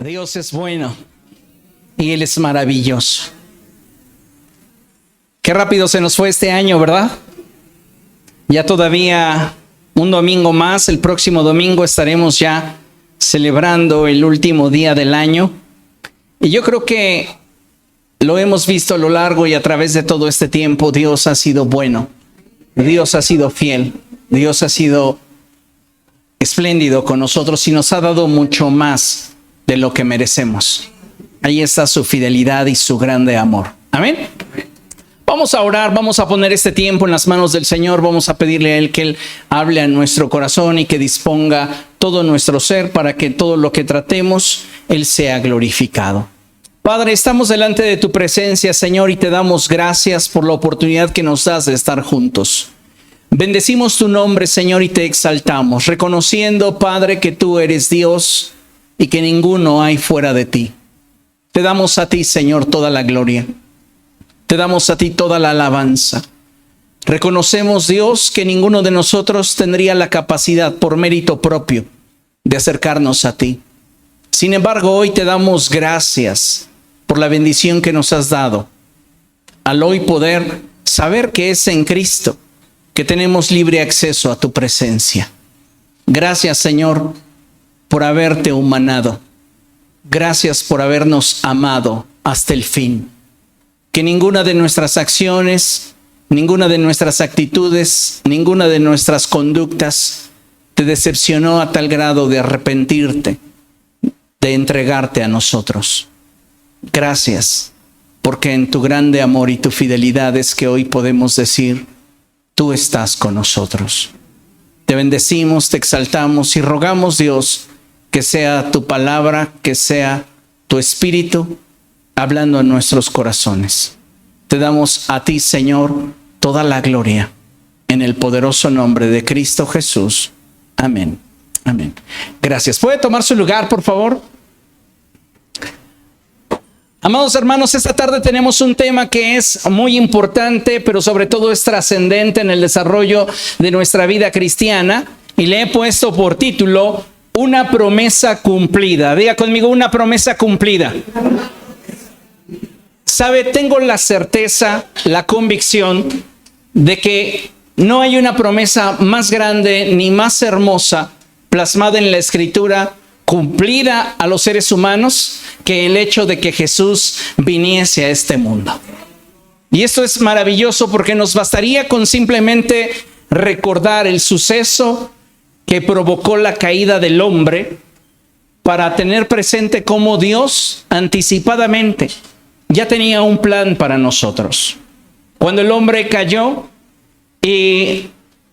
Dios es bueno y Él es maravilloso. Qué rápido se nos fue este año, ¿verdad? Ya todavía un domingo más, el próximo domingo estaremos ya celebrando el último día del año. Y yo creo que lo hemos visto a lo largo y a través de todo este tiempo. Dios ha sido bueno, Dios ha sido fiel, Dios ha sido espléndido con nosotros y nos ha dado mucho más de lo que merecemos. Ahí está su fidelidad y su grande amor. Amén. Vamos a orar, vamos a poner este tiempo en las manos del Señor, vamos a pedirle a Él que Él hable a nuestro corazón y que disponga todo nuestro ser para que todo lo que tratemos, Él sea glorificado. Padre, estamos delante de tu presencia, Señor, y te damos gracias por la oportunidad que nos das de estar juntos. Bendecimos tu nombre, Señor, y te exaltamos, reconociendo, Padre, que tú eres Dios y que ninguno hay fuera de ti. Te damos a ti, Señor, toda la gloria. Te damos a ti toda la alabanza. Reconocemos, Dios, que ninguno de nosotros tendría la capacidad por mérito propio de acercarnos a ti. Sin embargo, hoy te damos gracias por la bendición que nos has dado. Al hoy poder saber que es en Cristo que tenemos libre acceso a tu presencia. Gracias, Señor, por haberte humanado. Gracias por habernos amado hasta el fin. Que ninguna de nuestras acciones, ninguna de nuestras actitudes, ninguna de nuestras conductas te decepcionó a tal grado de arrepentirte, de entregarte a nosotros. Gracias, porque en tu grande amor y tu fidelidad es que hoy podemos decir, tú estás con nosotros. Te bendecimos, te exaltamos y rogamos, Dios, que sea tu palabra, que sea tu espíritu, hablando en nuestros corazones. Te damos a ti, Señor, toda la gloria, en el poderoso nombre de Cristo Jesús. Amén. Amén. Gracias. ¿Puede tomar su lugar, por favor? Amados hermanos, esta tarde tenemos un tema que es muy importante, pero sobre todo es trascendente en el desarrollo de nuestra vida cristiana. Y le he puesto por título, una promesa cumplida. Diga conmigo, una promesa cumplida. Sabe, tengo la certeza, la convicción de que no hay una promesa más grande ni más hermosa plasmada en la Escritura, cumplida a los seres humanos, que el hecho de que Jesús viniese a este mundo. Y esto es maravilloso porque nos bastaría con simplemente recordar el suceso que provocó la caída del hombre para tener presente cómo Dios anticipadamente ya tenía un plan para nosotros. Cuando el hombre cayó y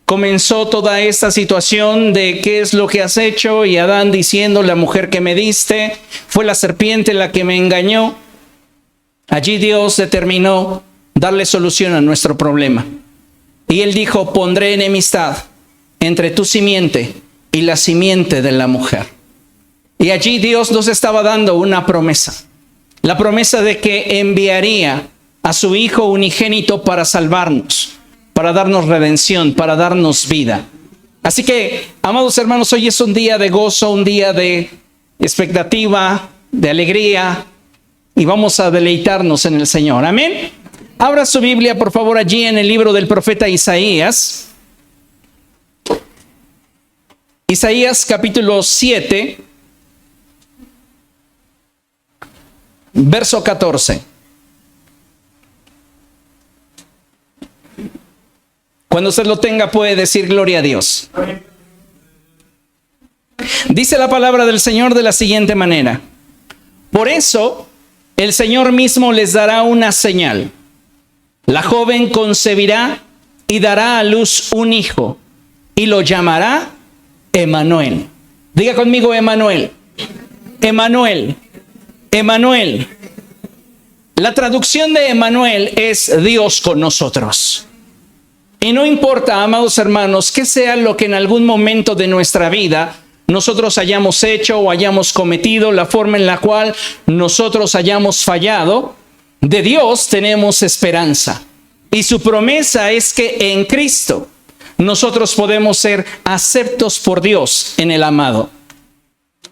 comenzó toda esta situación de qué es lo que has hecho, y Adán diciendo, la mujer que me diste fue la serpiente la que me engañó. Allí Dios determinó darle solución a nuestro problema. Y Él dijo, pondré enemistad entre tu simiente y la simiente de la mujer. Y allí Dios nos estaba dando una promesa. La promesa de que enviaría a su Hijo unigénito para salvarnos, para darnos redención, para darnos vida. Así que, amados hermanos, hoy es un día de gozo, un día de expectativa, de alegría, y vamos a deleitarnos en el Señor. Amén. Abra su Biblia, por favor, allí en el libro del profeta Isaías. Isaías capítulo 7, verso 14. Cuando usted lo tenga puede decir gloria a Dios. Dice la palabra del Señor de la siguiente manera. Por eso el Señor mismo les dará una señal. La joven concebirá y dará a luz un hijo y lo llamará Emmanuel. Diga conmigo Emmanuel. Emmanuel. Emmanuel. La traducción de Emmanuel es Dios con nosotros. Y no importa, amados hermanos, que sea lo que en algún momento de nuestra vida nosotros hayamos hecho o hayamos cometido, la forma en la cual nosotros hayamos fallado, de Dios tenemos esperanza. Y su promesa es que en Cristo nosotros podemos ser aceptos por Dios en el amado.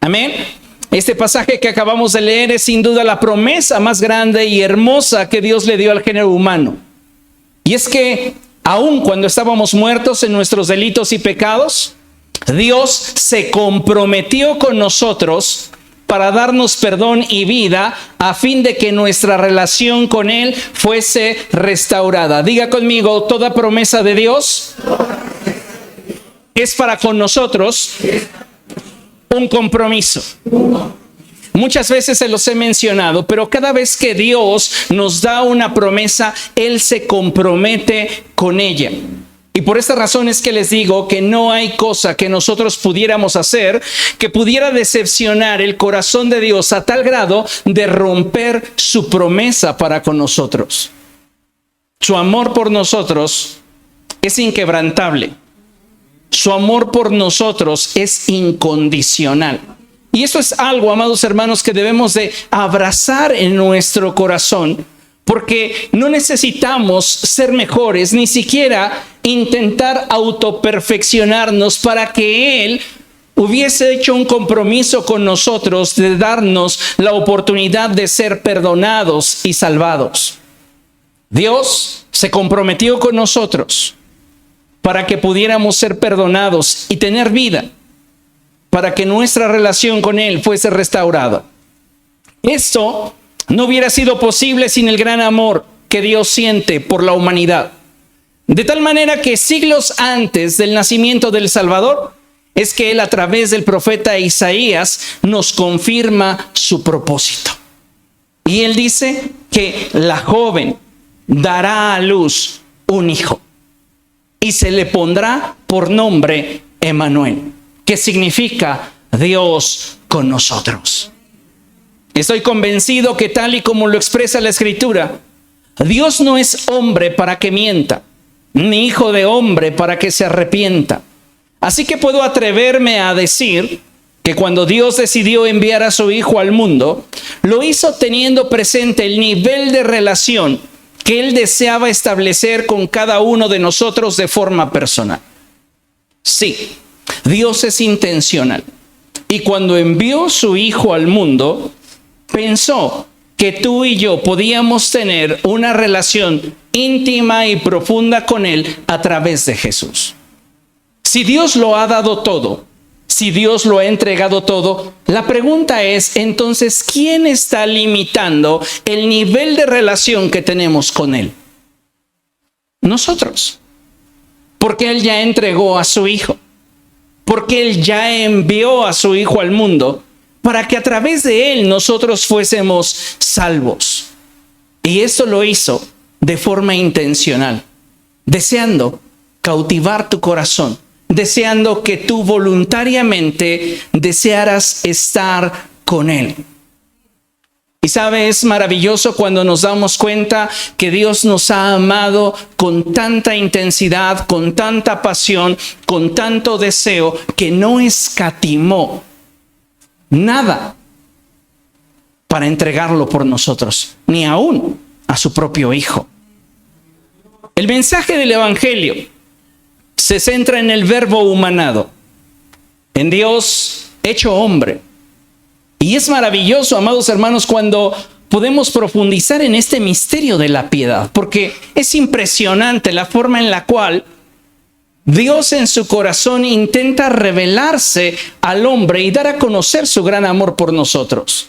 Amén. Este pasaje que acabamos de leer es sin duda la promesa más grande y hermosa que Dios le dio al género humano. Y es que aun cuando estábamos muertos en nuestros delitos y pecados, Dios se comprometió con nosotros para darnos perdón y vida a fin de que nuestra relación con Él fuese restaurada. Diga conmigo, toda promesa de Dios es para con nosotros un compromiso. Muchas veces se los he mencionado, pero cada vez que Dios nos da una promesa, Él se compromete con ella. Y por esta razón es que les digo que no hay cosa que nosotros pudiéramos hacer que pudiera decepcionar el corazón de Dios a tal grado de romper su promesa para con nosotros. Su amor por nosotros es inquebrantable. Su amor por nosotros es incondicional. Y esto es algo, amados hermanos, que debemos de abrazar en nuestro corazón, porque no necesitamos ser mejores, ni siquiera intentar autoperfeccionarnos para que Él hubiese hecho un compromiso con nosotros de darnos la oportunidad de ser perdonados y salvados. Dios se comprometió con nosotros para que pudiéramos ser perdonados y tener vida, para que nuestra relación con Él fuese restaurada. Esto no hubiera sido posible sin el gran amor que Dios siente por la humanidad. De tal manera que siglos antes del nacimiento del Salvador, es que Él a través del profeta Isaías nos confirma su propósito. Y Él dice que la joven dará a luz un hijo y se le pondrá por nombre Emmanuel, que significa Dios con nosotros. Estoy convencido que tal y como lo expresa la Escritura, Dios no es hombre para que mienta, ni hijo de hombre para que se arrepienta. Así que puedo atreverme a decir que cuando Dios decidió enviar a su Hijo al mundo, lo hizo teniendo presente el nivel de relación que Él deseaba establecer con cada uno de nosotros de forma personal. Sí, Dios es intencional. Y cuando envió su Hijo al mundo, pensó que tú y yo podíamos tener una relación íntima y profunda con Él a través de Jesús. Si Dios lo ha dado todo, si Dios lo ha entregado todo, la pregunta es, entonces, ¿quién está limitando el nivel de relación que tenemos con Él? Nosotros. Porque Él ya entregó a su Hijo. Porque Él ya envió a su Hijo al mundo para que a través de Él nosotros fuésemos salvos. Y esto lo hizo de forma intencional, deseando cautivar tu corazón, deseando que tú voluntariamente desearas estar con Él. Y sabe, es maravilloso cuando nos damos cuenta que Dios nos ha amado con tanta intensidad, con tanta pasión, con tanto deseo, que no escatimó nada para entregarlo por nosotros, ni aún a su propio Hijo. El mensaje del Evangelio se centra en el verbo humanado, en Dios hecho hombre. Y es maravilloso, amados hermanos, cuando podemos profundizar en este misterio de la piedad, porque es impresionante la forma en la cual Dios en su corazón intenta revelarse al hombre y dar a conocer su gran amor por nosotros.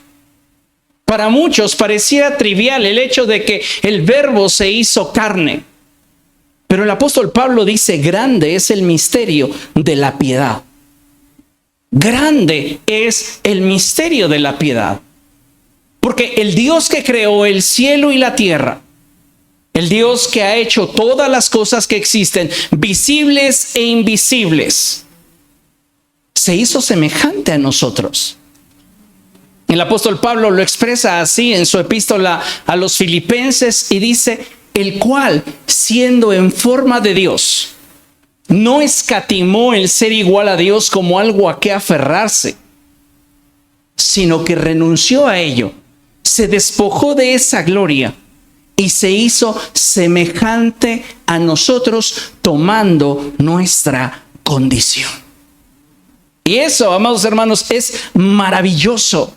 Para muchos pareciera trivial el hecho de que el verbo se hizo carne. Pero el apóstol Pablo dice, grande es el misterio de la piedad. Grande es el misterio de la piedad. Porque el Dios que creó el cielo y la tierra, el Dios que ha hecho todas las cosas que existen, visibles e invisibles, se hizo semejante a nosotros. El apóstol Pablo lo expresa así en su epístola a los Filipenses y dice, el cual, siendo en forma de Dios, no escatimó el ser igual a Dios como algo a qué aferrarse, sino que renunció a ello, se despojó de esa gloria y se hizo semejante a nosotros, tomando nuestra condición. Y eso, amados hermanos, es maravilloso.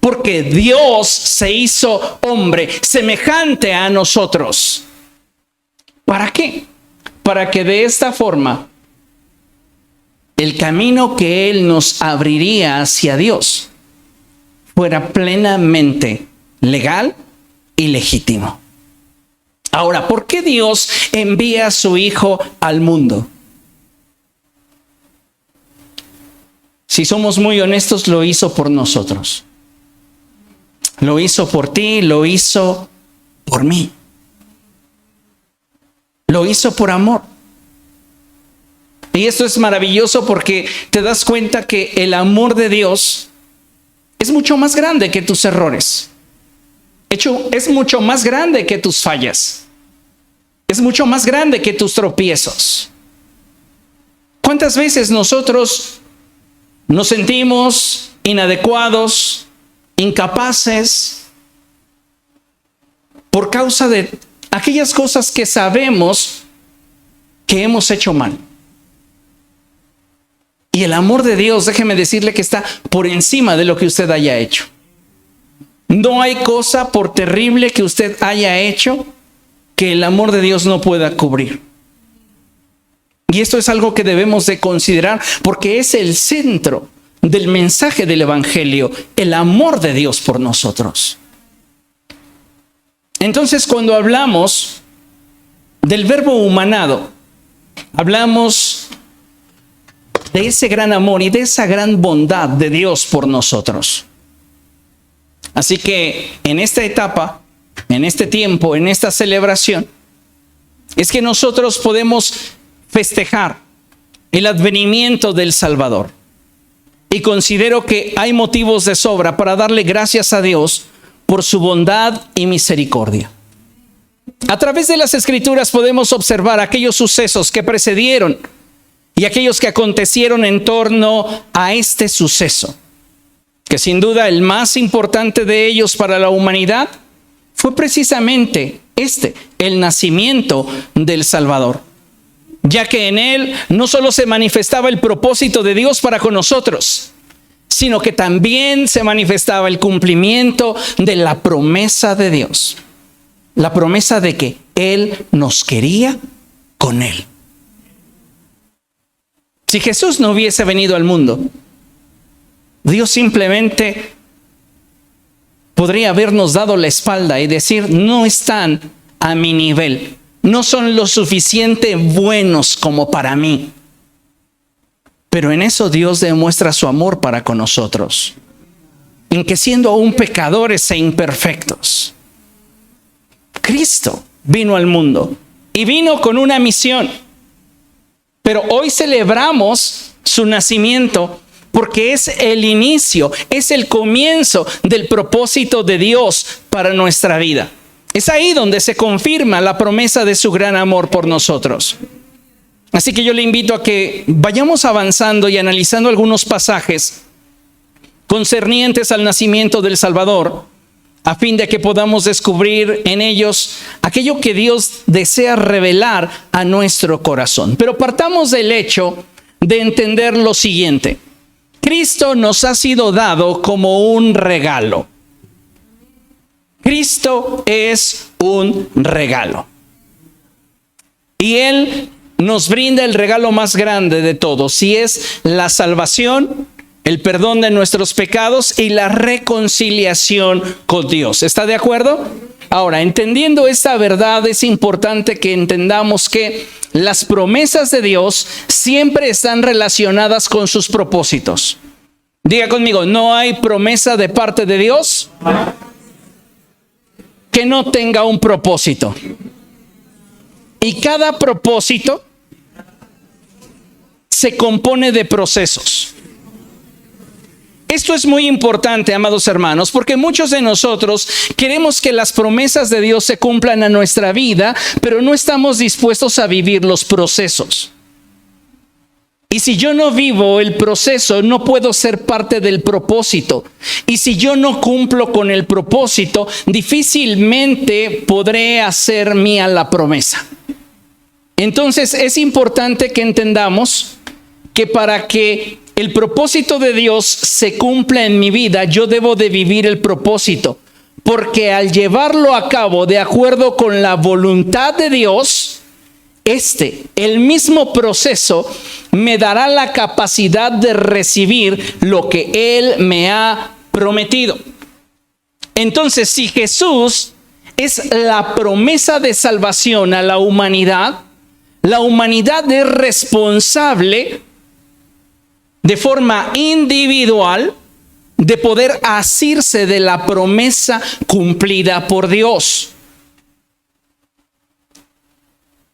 porque Dios se hizo hombre semejante a nosotros. ¿Para qué? Para que de esta forma el camino que Él nos abriría hacia Dios fuera plenamente legal y legítimo. Ahora, ¿por qué Dios envía a su Hijo al mundo? Si somos muy honestos, lo hizo por nosotros. Lo hizo por ti, lo hizo por mí. Lo hizo por amor. Y esto es maravilloso porque te das cuenta que el amor de Dios es mucho más grande que tus errores. Es mucho más grande que tus fallas. Es mucho más grande que tus tropiezos. ¿Cuántas veces nosotros nos sentimos inadecuados, incapaces, por causa de aquellas cosas que sabemos que hemos hecho mal? Y el amor de Dios, déjeme decirle que está por encima de lo que usted haya hecho. No hay cosa, por terrible que usted haya hecho, que el amor de Dios no pueda cubrir. Y esto es algo que debemos de considerar porque es el centro del mensaje del Evangelio, el amor de Dios por nosotros. Entonces, cuando hablamos del verbo humanado, hablamos de ese gran amor y de esa gran bondad de Dios por nosotros. Así que en esta etapa, en este tiempo, en esta celebración, es que nosotros podemos festejar el advenimiento del Salvador. Y considero que hay motivos de sobra para darle gracias a Dios por su bondad y misericordia. A través de las Escrituras podemos observar aquellos sucesos que precedieron y aquellos que acontecieron en torno a este suceso, que sin duda el más importante de ellos para la humanidad fue precisamente el nacimiento del Salvador, ya que en él no solo se manifestaba el propósito de Dios para con nosotros, sino que también se manifestaba el cumplimiento de la promesa de Dios, la promesa de que Él nos quería con Él. Si Jesús no hubiese venido al mundo, Dios simplemente podría habernos dado la espalda y decir: no están a mi nivel, no son lo suficiente buenos como para mí. Pero en eso Dios demuestra su amor para con nosotros, en que siendo aún pecadores e imperfectos, Cristo vino al mundo y vino con una misión. Pero hoy celebramos su nacimiento porque es el inicio, es el comienzo del propósito de Dios para nuestra vida. Es ahí donde se confirma la promesa de su gran amor por nosotros. Así que yo le invito a que vayamos avanzando y analizando algunos pasajes concernientes al nacimiento del Salvador, a fin de que podamos descubrir en ellos aquello que Dios desea revelar a nuestro corazón. Pero partamos del hecho de entender lo siguiente: Cristo nos ha sido dado como un regalo. Cristo es un regalo. Y Él nos brinda el regalo más grande de todos, y es la salvación, el perdón de nuestros pecados y la reconciliación con Dios. ¿Está de acuerdo? Ahora, entendiendo esta verdad, es importante que entendamos que las promesas de Dios siempre están relacionadas con sus propósitos. Diga conmigo: no hay promesa de parte de Dios que no tenga un propósito. Y cada propósito se compone de procesos. Esto es muy importante, amados hermanos, porque muchos de nosotros queremos que las promesas de Dios se cumplan a nuestra vida, pero no estamos dispuestos a vivir los procesos. Y si yo no vivo el proceso, no puedo ser parte del propósito. Y si yo no cumplo con el propósito, difícilmente podré hacer mía la promesa. Entonces es importante que entendamos que para que el propósito de Dios se cumpla en mi vida, yo debo de vivir el propósito. Porque al llevarlo a cabo de acuerdo con la voluntad de Dios, el mismo proceso me dará la capacidad de recibir lo que Él me ha prometido. Entonces, si Jesús es la promesa de salvación a la humanidad es responsable de forma individual de poder asirse de la promesa cumplida por Dios.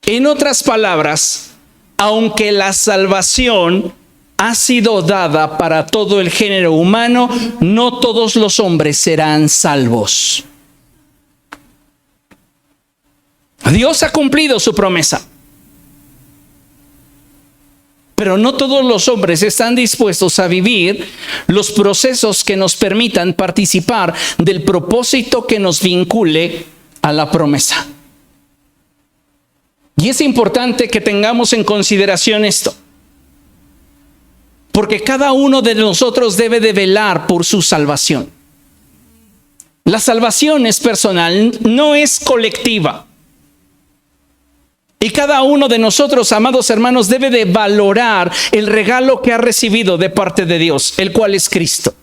En otras palabras, aunque la salvación ha sido dada para todo el género humano, no todos los hombres serán salvos. Dios ha cumplido su promesa, pero no todos los hombres están dispuestos a vivir los procesos que nos permitan participar del propósito que nos vincule a la promesa. Y es importante que tengamos en consideración esto, porque cada uno de nosotros debe de velar por su salvación. La salvación es personal, no es colectiva. Y cada uno de nosotros, amados hermanos, debe de valorar el regalo que ha recibido de parte de Dios, el cual es Cristo.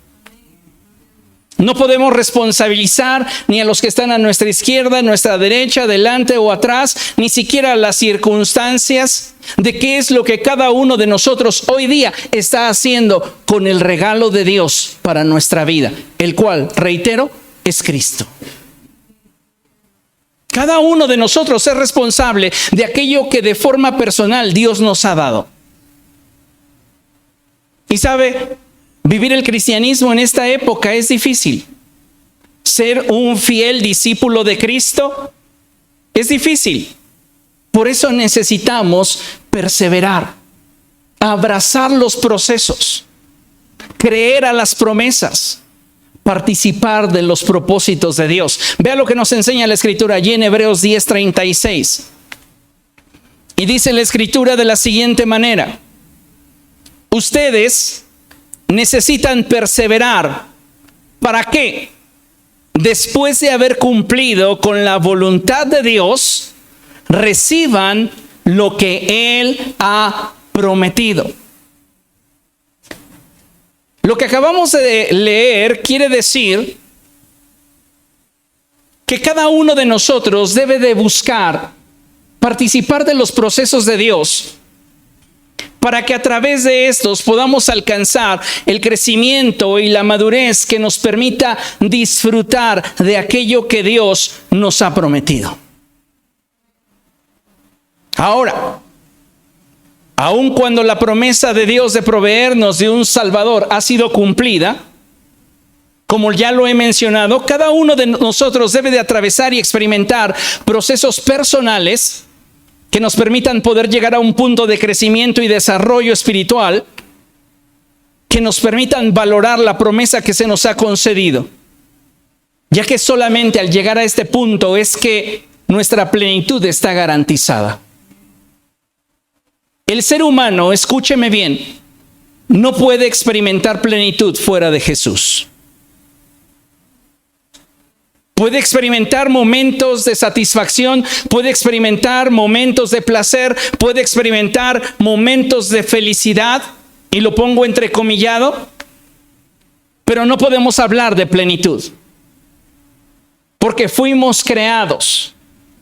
No podemos responsabilizar ni a los que están a nuestra izquierda, a nuestra derecha, delante o atrás, ni siquiera a las circunstancias de qué es lo que cada uno de nosotros hoy día está haciendo con el regalo de Dios para nuestra vida, el cual, reitero, es Cristo. Cada uno de nosotros es responsable de aquello que de forma personal Dios nos ha dado. Y sabe, vivir el cristianismo en esta época es difícil. Ser un fiel discípulo de Cristo es difícil. Por eso necesitamos perseverar, abrazar los procesos, creer a las promesas, participar de los propósitos de Dios. Vea lo que nos enseña la Escritura allí en Hebreos 10:36. Y dice la Escritura de la siguiente manera: ustedes necesitan perseverar. ¿Para qué? Después de haber cumplido con la voluntad de Dios, reciban lo que Él ha prometido. Lo que acabamos de leer quiere decir que cada uno de nosotros debe de buscar participar de los procesos de Dios para que a través de estos podamos alcanzar el crecimiento y la madurez que nos permita disfrutar de aquello que Dios nos ha prometido. Ahora, aun cuando la promesa de Dios de proveernos de un Salvador ha sido cumplida, como ya lo he mencionado, cada uno de nosotros debe de atravesar y experimentar procesos personales que nos permitan poder llegar a un punto de crecimiento y desarrollo espiritual, que nos permitan valorar la promesa que se nos ha concedido, ya que solamente al llegar a este punto es que nuestra plenitud está garantizada. El ser humano, escúcheme bien, no puede experimentar plenitud fuera de Jesús. Puede experimentar momentos de satisfacción, puede experimentar momentos de placer, puede experimentar momentos de felicidad, y lo pongo entrecomillado, pero no podemos hablar de plenitud, porque fuimos creados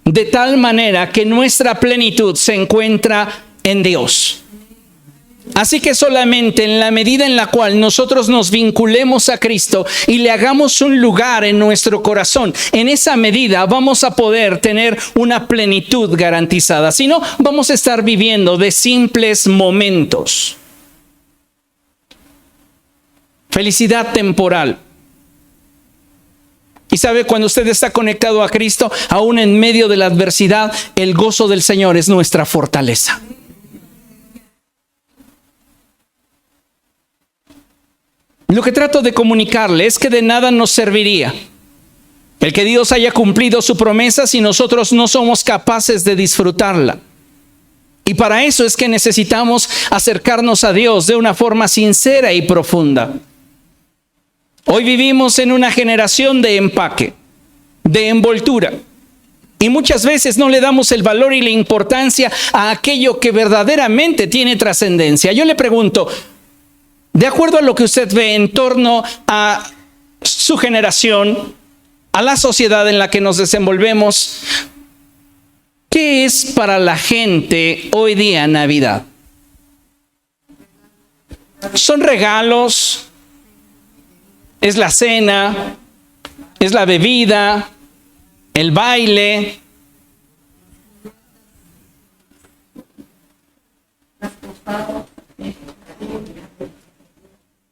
de tal manera que nuestra plenitud se encuentra en Dios. Así que solamente en la medida en la cual nosotros nos vinculemos a Cristo y le hagamos un lugar en nuestro corazón, en esa medida vamos a poder tener una plenitud garantizada. Si no, vamos a estar viviendo de simples momentos. Felicidad temporal. Y sabe, cuando usted está conectado a Cristo, aún en medio de la adversidad, el gozo del Señor es nuestra fortaleza. Lo que trato de comunicarle es que de nada nos serviría el que Dios haya cumplido su promesa si nosotros no somos capaces de disfrutarla. Y para eso es que necesitamos acercarnos a Dios de una forma sincera y profunda. Hoy vivimos en una generación de empaque, de envoltura. Y muchas veces no le damos el valor y la importancia a aquello que verdaderamente tiene trascendencia. Yo le pregunto, de acuerdo a lo que usted ve en torno a su generación, a la sociedad en la que nos desenvolvemos, ¿qué es para la gente hoy día Navidad? ¿Son regalos? ¿Es la cena? ¿Es la bebida? ¿El baile?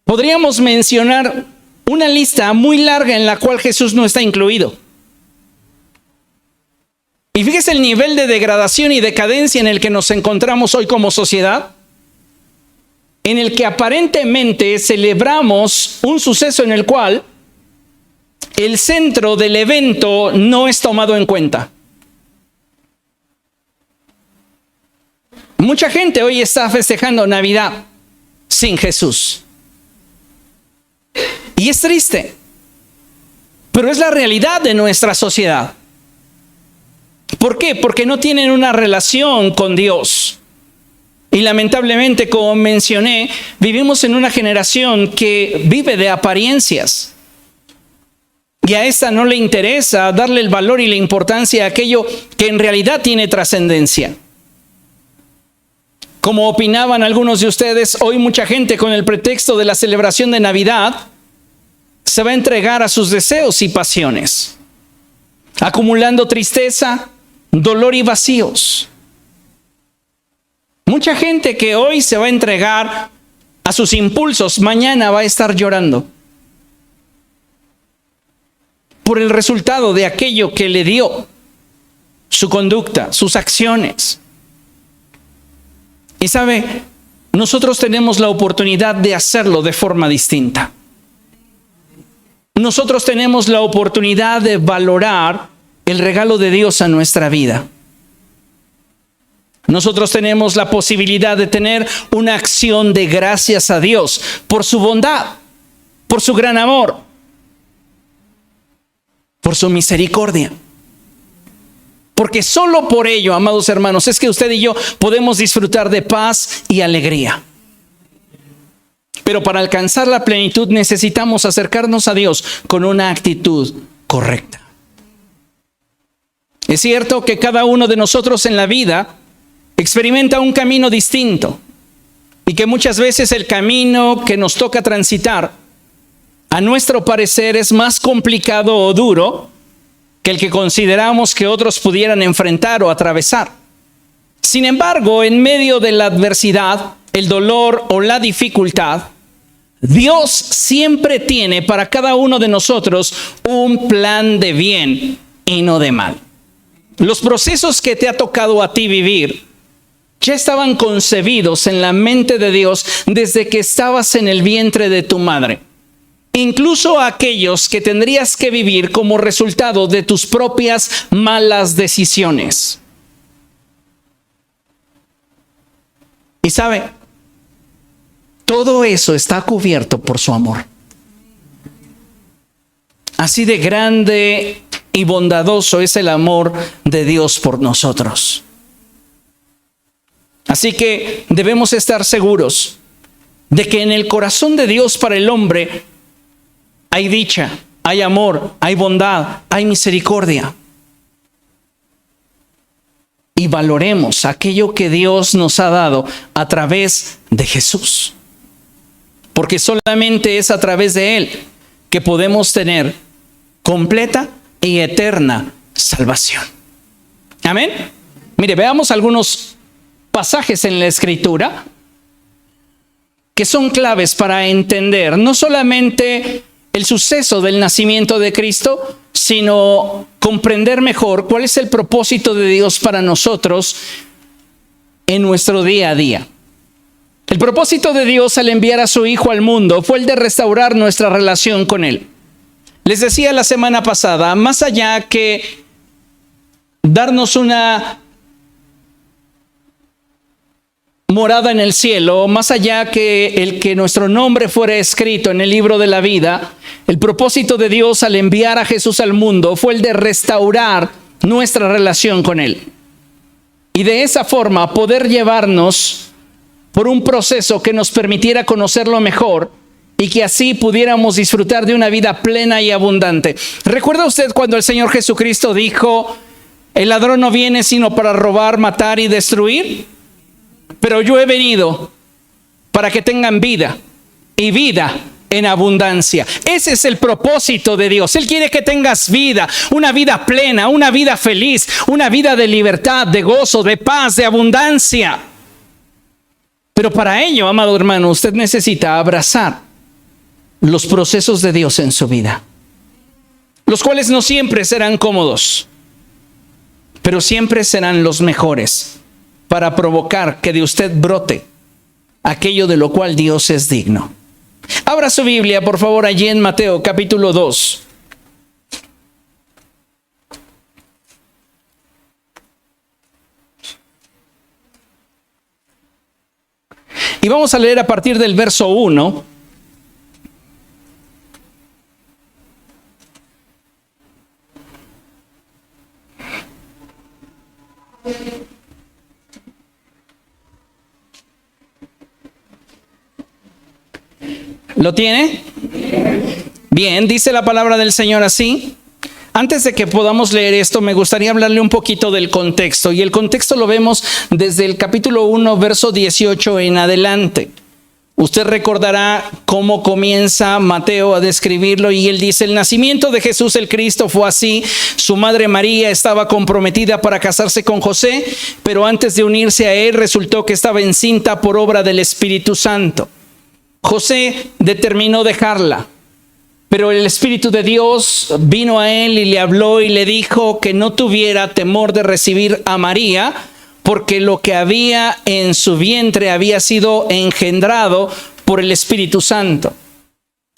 Podríamos mencionar una lista muy larga en la cual Jesús no está incluido. Y fíjese el nivel de degradación y decadencia en el que nos encontramos hoy como sociedad, en el que aparentemente celebramos un suceso en el cual el centro del evento no es tomado en cuenta. Mucha gente hoy está festejando Navidad sin Jesús. Y es triste, pero es la realidad de nuestra sociedad. ¿Por qué? Porque no tienen una relación con Dios. Y lamentablemente, como mencioné, vivimos en una generación que vive de apariencias. Y a esta no le interesa darle el valor y la importancia a aquello que en realidad tiene trascendencia. Como opinaban algunos de ustedes, hoy mucha gente con el pretexto de la celebración de Navidad se va a entregar a sus deseos y pasiones, acumulando tristeza, dolor y vacíos. Mucha gente que hoy se va a entregar a sus impulsos, mañana va a estar llorando por el resultado de aquello que le dio su conducta, sus acciones. Y sabe, nosotros tenemos la oportunidad de hacerlo de forma distinta. Nosotros tenemos la oportunidad de valorar el regalo de Dios a nuestra vida. Nosotros tenemos la posibilidad de tener una acción de gracias a Dios por su bondad, por su gran amor, por su misericordia. Porque solo por ello, amados hermanos, es que usted y yo podemos disfrutar de paz y alegría. Pero para alcanzar la plenitud necesitamos acercarnos a Dios con una actitud correcta. Es cierto que cada uno de nosotros en la vida experimenta un camino distinto y que muchas veces el camino que nos toca transitar, a nuestro parecer, es más complicado o duro que el que consideramos que otros pudieran enfrentar o atravesar. Sin embargo, en medio de la adversidad, el dolor o la dificultad, Dios siempre tiene para cada uno de nosotros un plan de bien y no de mal. Los procesos que te ha tocado a ti vivir ya estaban concebidos en la mente de Dios desde que estabas en el vientre de tu madre. Incluso aquellos que tendrías que vivir como resultado de tus propias malas decisiones. Y sabe, todo eso está cubierto por su amor. Así de grande y bondadoso es el amor de Dios por nosotros. Así que debemos estar seguros de que en el corazón de Dios para el hombre hay dicha, hay amor, hay bondad, hay misericordia. Y valoremos aquello que Dios nos ha dado a través de Jesús. Porque solamente es a través de Él que podemos tener completa y eterna salvación. Amén. Mire, veamos algunos pasajes en la Escritura que son claves para entender no solamente el suceso del nacimiento de Cristo, sino comprender mejor cuál es el propósito de Dios para nosotros en nuestro día a día. El propósito de Dios al enviar a su Hijo al mundo fue el de restaurar nuestra relación con Él. Les decía la semana pasada, más allá que darnos una morada en el cielo, más allá que el que nuestro nombre fuera escrito en el libro de la vida, el propósito de Dios al enviar a Jesús al mundo fue el de restaurar nuestra relación con Él. Y de esa forma poder llevarnos por un proceso que nos permitiera conocerlo mejor y que así pudiéramos disfrutar de una vida plena y abundante. ¿Recuerda usted cuando el Señor Jesucristo dijo, el ladrón no viene sino para robar, matar y destruir? Pero yo he venido para que tengan vida y vida en abundancia. Ese es el propósito de Dios. Él quiere que tengas vida, una vida plena, una vida feliz, una vida de libertad, de gozo, de paz, de abundancia. Pero para ello, amado hermano, usted necesita abrazar los procesos de Dios en su vida, los cuales no siempre serán cómodos, pero siempre serán los mejores para provocar que de usted brote aquello de lo cual Dios es digno. Abra su Biblia, por favor, allí en Mateo capítulo 2. Y vamos a leer a partir del verso 1. ¿Lo tiene? Bien, dice la palabra del Señor así. Antes de que podamos leer esto, me gustaría hablarle un poquito del contexto. Y el contexto lo vemos desde el capítulo 1, verso 18 en adelante. Usted recordará cómo comienza Mateo a describirlo y él dice, el nacimiento de Jesús el Cristo fue así. Su madre María estaba comprometida para casarse con José, pero antes de unirse a él resultó que estaba encinta por obra del Espíritu Santo. José determinó dejarla, pero el Espíritu de Dios vino a él y le habló y le dijo que no tuviera temor de recibir a María, porque lo que había en su vientre había sido engendrado por el Espíritu Santo.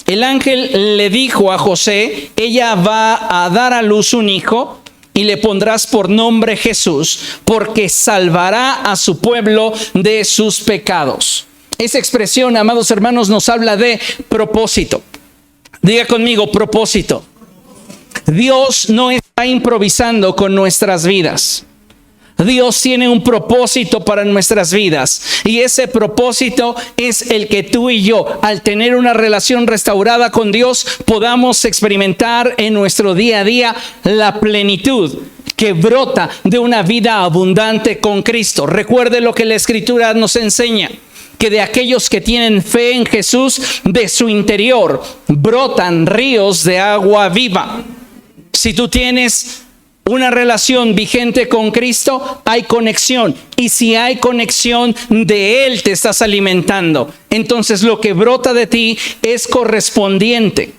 El ángel le dijo a José, ella va a dar a luz un hijo y le pondrás por nombre Jesús, porque salvará a su pueblo de sus pecados. Esa expresión, amados hermanos, nos habla de propósito. Diga conmigo, propósito. Dios no está improvisando con nuestras vidas. Dios tiene un propósito para nuestras vidas y ese propósito es el que tú y yo, al tener una relación restaurada con Dios, podamos experimentar en nuestro día a día la plenitud que brota de una vida abundante con Cristo. Recuerde lo que la Escritura nos enseña, que de aquellos que tienen fe en Jesús, de su interior brotan ríos de agua viva. Si tú tienes una relación vigente con Cristo, hay conexión. Y si hay conexión, de Él te estás alimentando. Entonces lo que brota de ti es correspondiente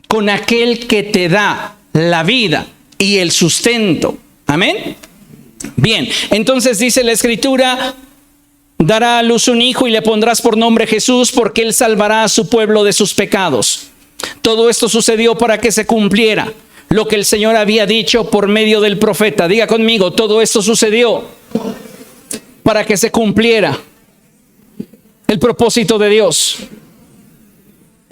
con aquel que te da la vida y el sustento. Amén. Bien, entonces dice la Escritura, dará a luz un hijo y le pondrás por nombre Jesús, porque Él salvará a su pueblo de sus pecados. Todo esto sucedió para que se cumpliera lo que el Señor había dicho por medio del profeta. Diga conmigo, todo esto sucedió para que se cumpliera el propósito de Dios.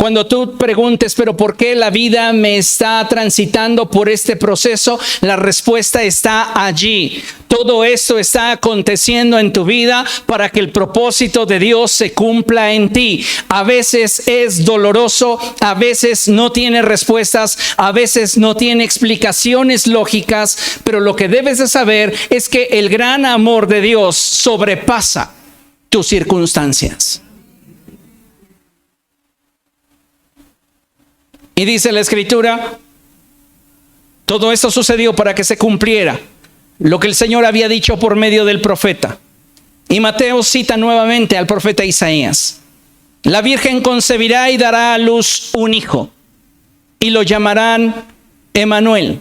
Cuando tú preguntes, pero ¿por qué la vida me está transitando por este proceso? La respuesta está allí. Todo esto está aconteciendo en tu vida para que el propósito de Dios se cumpla en ti. A veces es doloroso, a veces no tiene respuestas, a veces no tiene explicaciones lógicas, pero lo que debes de saber es que el gran amor de Dios sobrepasa tus circunstancias. Y dice la Escritura, todo esto sucedió para que se cumpliera lo que el Señor había dicho por medio del profeta. Y Mateo cita nuevamente al profeta Isaías. La Virgen concebirá y dará a luz un hijo, y lo llamarán Emmanuel,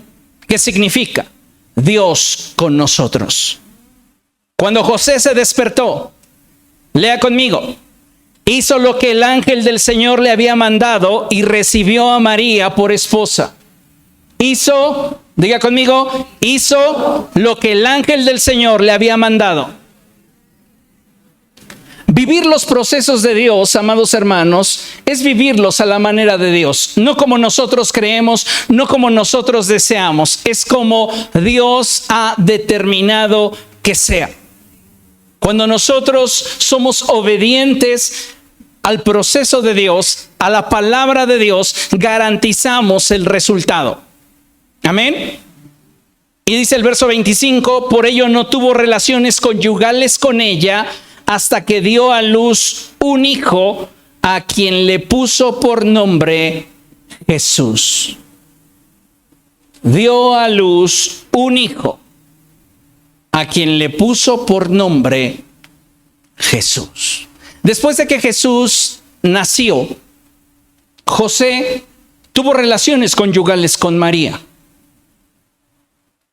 que significa Dios con nosotros. Cuando José se despertó, lea conmigo, hizo lo que el ángel del Señor le había mandado y recibió a María por esposa. Hizo, diga conmigo, hizo lo que el ángel del Señor le había mandado. Vivir los procesos de Dios, amados hermanos, es vivirlos a la manera de Dios. No como nosotros creemos, no como nosotros deseamos. Es como Dios ha determinado que sea. Cuando nosotros somos obedientes al proceso de Dios, a la palabra de Dios, garantizamos el resultado. Amén. Y dice el verso 25, por ello no tuvo relaciones conyugales con ella hasta que dio a luz un hijo a quien le puso por nombre Jesús. Dio a luz un hijo a quien le puso por nombre Jesús. Después de que Jesús nació, José tuvo relaciones conyugales con María.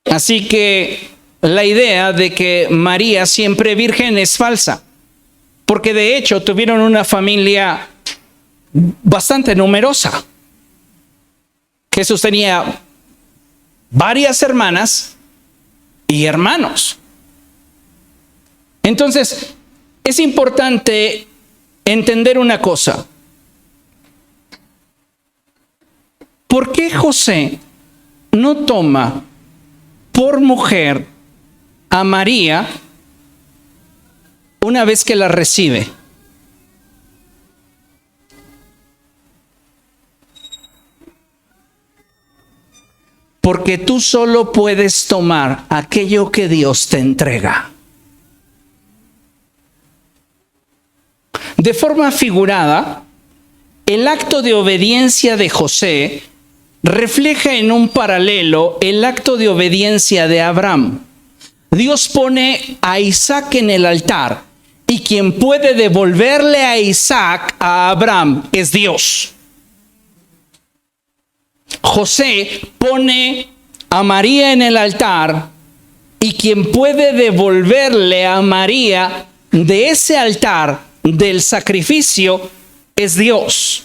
Así que la idea de que María siempre virgen es falsa, porque de hecho tuvieron una familia bastante numerosa. Jesús tenía varias hermanas y hermanos. Entonces, es importante entender una cosa. ¿Por qué José no toma por mujer a María una vez que la recibe? Porque tú solo puedes tomar aquello que Dios te entrega. De forma figurada, el acto de obediencia de José refleja en un paralelo el acto de obediencia de Abraham. Dios pone a Isaac en el altar y quien puede devolverle a Isaac a Abraham es Dios. José pone a María en el altar y quien puede devolverle a María de ese altar, del sacrificio, es Dios.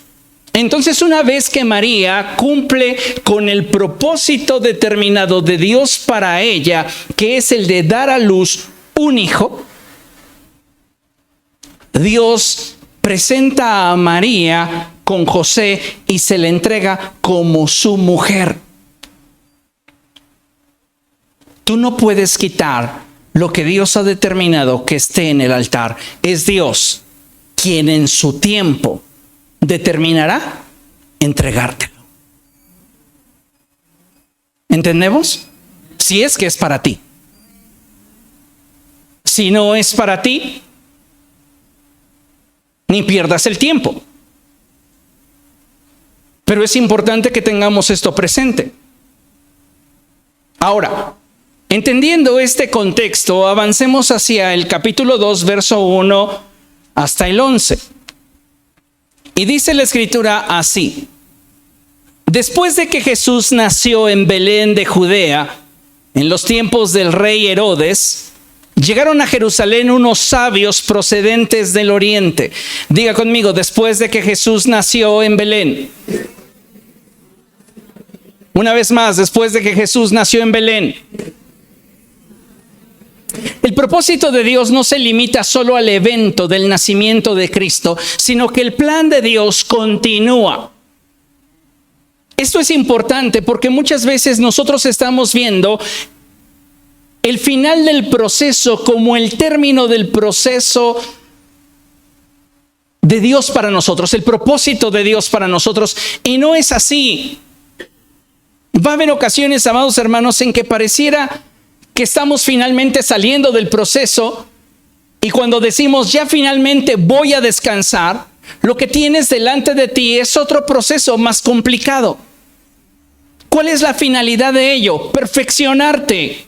Entonces, una vez que María cumple con el propósito determinado de Dios para ella, que es el de dar a luz un hijo, Dios presenta a María con José y se le entrega como su mujer. Tú no puedes quitar lo que Dios ha determinado que esté en el altar. Es Dios quien en su tiempo determinará entregártelo. ¿Entendemos? Si es que es para ti. Si no es para ti, ni pierdas el tiempo. Pero es importante que tengamos esto presente. Ahora, entendiendo este contexto, avancemos hacia el capítulo 2, verso 1 hasta el 11. Y dice la Escritura así: después de que Jesús nació en Belén de Judea, en los tiempos del rey Herodes, llegaron a Jerusalén unos sabios procedentes del oriente. Diga conmigo, después de que Jesús nació en Belén. Una vez más, después de que Jesús nació en Belén. El propósito de Dios no se limita solo al evento del nacimiento de Cristo, sino que el plan de Dios continúa. Esto es importante porque muchas veces nosotros estamos viendo el final del proceso como el término del proceso de Dios para nosotros, el propósito de Dios para nosotros, y no es así. Va a haber ocasiones, amados hermanos, en que pareciera que estamos finalmente saliendo del proceso y cuando decimos ya finalmente voy a descansar, lo que tienes delante de ti es otro proceso más complicado. ¿Cuál es la finalidad de ello? Perfeccionarte,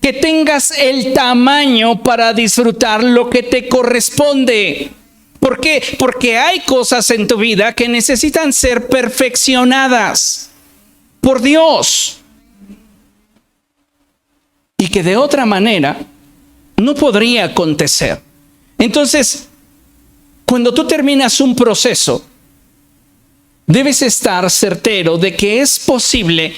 que tengas el tamaño para disfrutar lo que te corresponde. ¿Por qué? Porque hay cosas en tu vida que necesitan ser perfeccionadas por Dios y que de otra manera no podría acontecer. Entonces, cuando tú terminas un proceso, debes estar certero de que es posible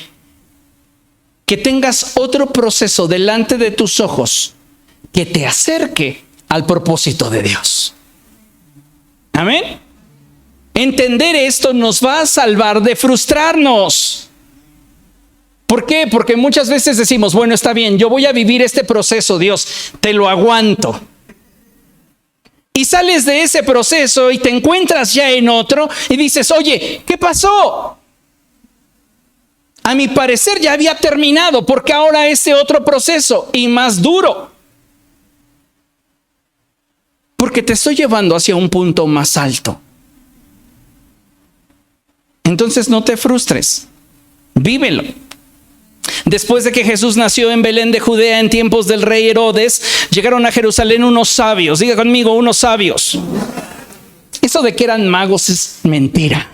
que tengas otro proceso delante de tus ojos que te acerque al propósito de Dios. Amén. Entender esto nos va a salvar de frustrarnos. ¿Por qué? Porque muchas veces decimos, bueno, está bien, yo voy a vivir este proceso, Dios, te lo aguanto. Y sales de ese proceso y te encuentras ya en otro y dices, oye, ¿qué pasó? A mi parecer ya había terminado, porque ahora ese otro proceso y más duro. Porque te estoy llevando hacia un punto más alto. Entonces no te frustres, vívelo. Después de que Jesús nació en Belén de Judea en tiempos del rey Herodes, llegaron a Jerusalén unos sabios. Diga conmigo, unos sabios. Eso de que eran magos es mentira.